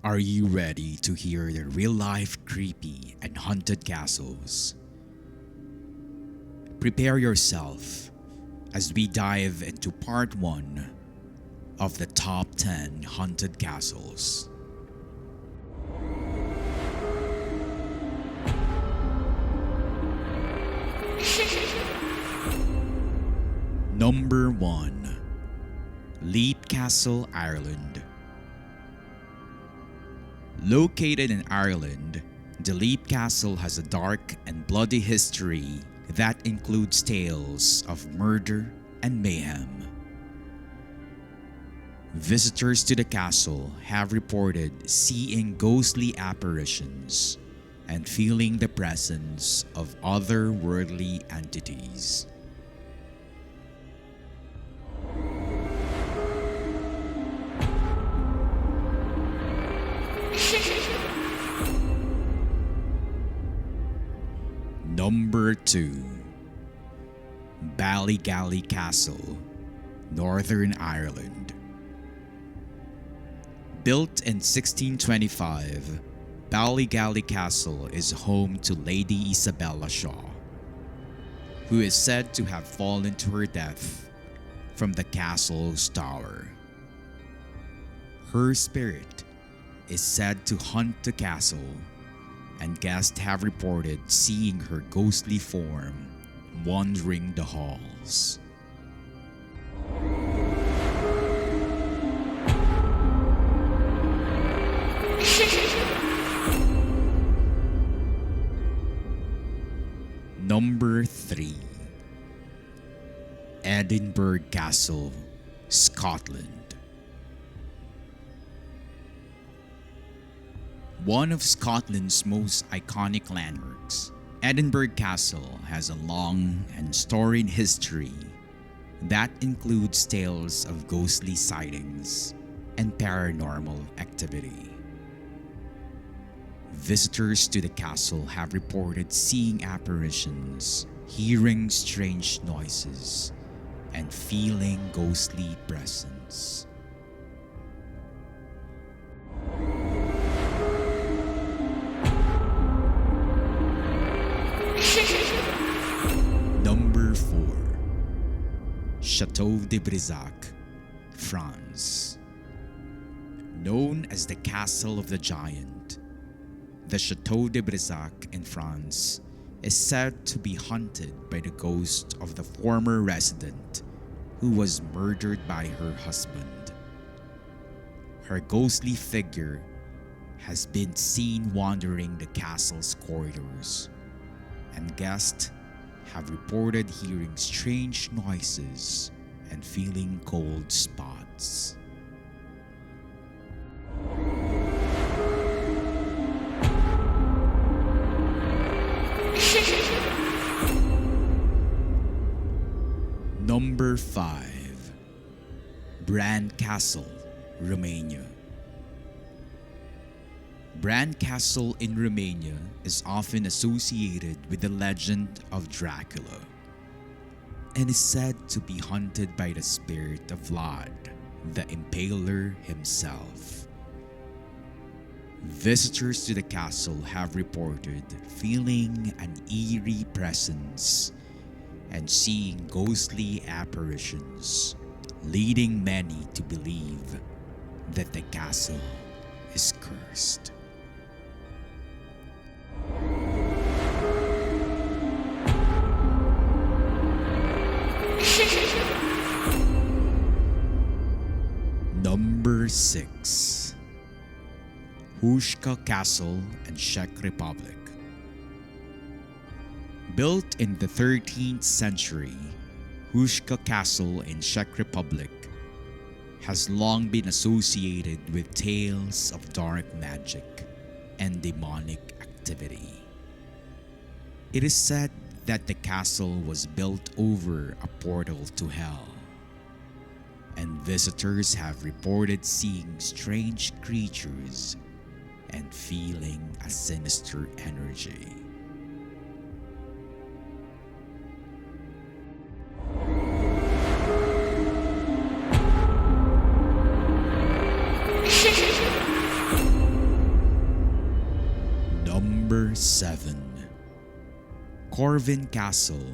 Are you ready to hear the real-life creepy and haunted castles? Prepare yourself as we dive into part 1 of the top 10 haunted castles. Number 1. Leap Castle, Ireland. Located in Ireland, the Leap Castle has a dark and bloody history that includes tales of murder and mayhem. Visitors to the castle have reported seeing ghostly apparitions and feeling the presence of otherworldly entities. Number 2. Ballygally Castle, Northern Ireland. Built in 1625, Ballygally Castle is home to Lady Isabella Shaw, who is said to have fallen to her death from the castle's tower. Her spirit is said to haunt the castle, and guests have reported seeing her ghostly form wandering the halls. Number 3. Edinburgh Castle, Scotland. One of Scotland's most iconic landmarks, Edinburgh Castle has a long and storied history that includes tales of ghostly sightings and paranormal activity. Visitors to the castle have reported seeing apparitions, hearing strange noises, and feeling ghostly presence. Number 4. Chateau de Brissac, France. Known as the Castle of the Giant, the Chateau de Brissac in France is said to be haunted by the ghost of the former resident who was murdered by her husband. Her ghostly figure has been seen wandering the castle's corridors, and guests have reported hearing strange noises and feeling cold spots. Number 5. Bran Castle, Romania. Bran Castle in Romania is often associated with the legend of Dracula and is said to be haunted by the spirit of Vlad, the Impaler himself. Visitors to the castle have reported feeling an eerie presence and seeing ghostly apparitions, leading many to believe that the castle is cursed. Number 6. Hushka Castle in Czech Republic. Built in the 13th century, Hushka Castle in Czech Republic has long been associated with tales of dark magic and demonic activity. It is said that the castle was built over a portal to hell, and visitors have reported seeing strange creatures and feeling a sinister energy. Number 7. Corvin Castle,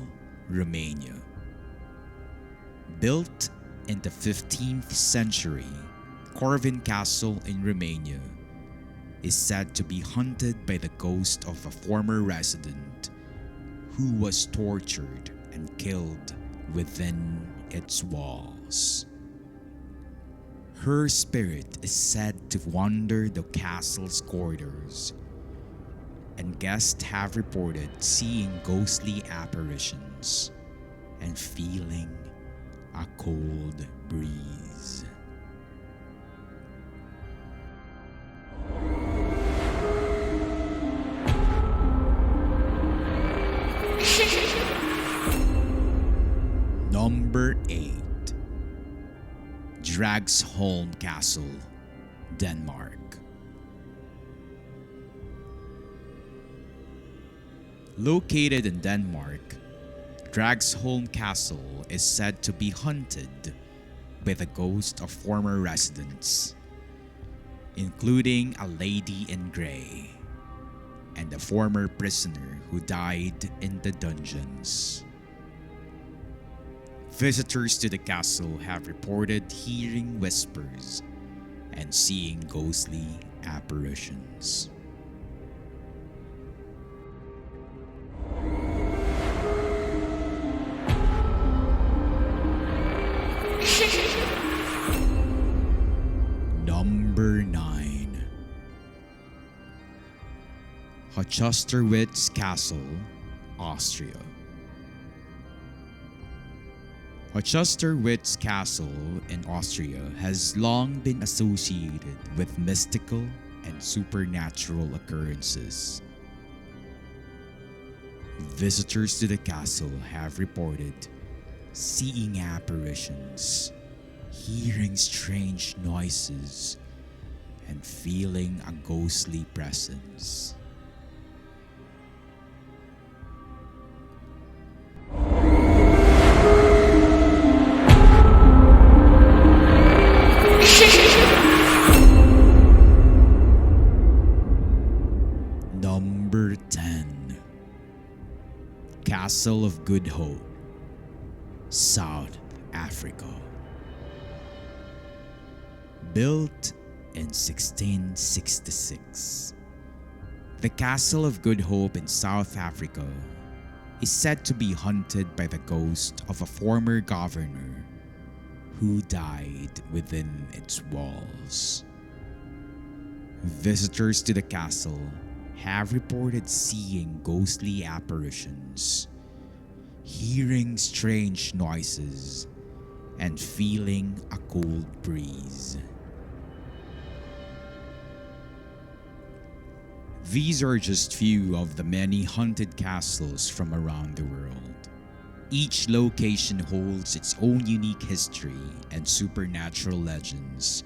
Romania. Built in the 15th century, Corvin Castle in Romania is said to be haunted by the ghost of a former resident who was tortured and killed within its walls. Her spirit is said to wander the castle's corridors, and guests have reported seeing ghostly apparitions and feeling a cold breeze. Number 8. Dragsholm Castle, Denmark. Located in Denmark, Dragsholm Castle is said to be haunted by the ghost of former residents, including a lady in grey and a former prisoner who died in the dungeons. Visitors to the castle have reported hearing whispers and seeing ghostly apparitions. Number 9. Hochsterwitz Castle, Austria. Hochsterwitz Castle in Austria has long been associated with mystical and supernatural occurrences. Visitors to the castle have reported seeing apparitions, hearing strange noises, and feeling a ghostly presence. Number 10. Castle of Good Hope, South Africa. Built in 1666, the Castle of Good Hope in South Africa is said to be haunted by the ghost of a former governor who died within its walls. Visitors to the castle have reported seeing ghostly apparitions, hearing strange noises, and feeling a cold breeze. These are just few of the many haunted castles from around the world. Each location holds its own unique history and supernatural legends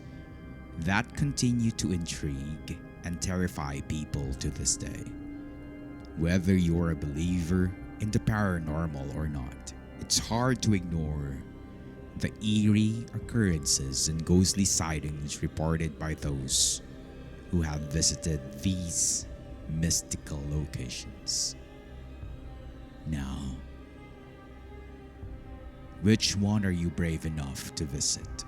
that continue to intrigue and terrify people to this day. Whether you're a believer in the paranormal or not, it's hard to ignore the eerie occurrences and ghostly sightings reported by those who have visited these mystical locations. Now, which one are you brave enough to visit?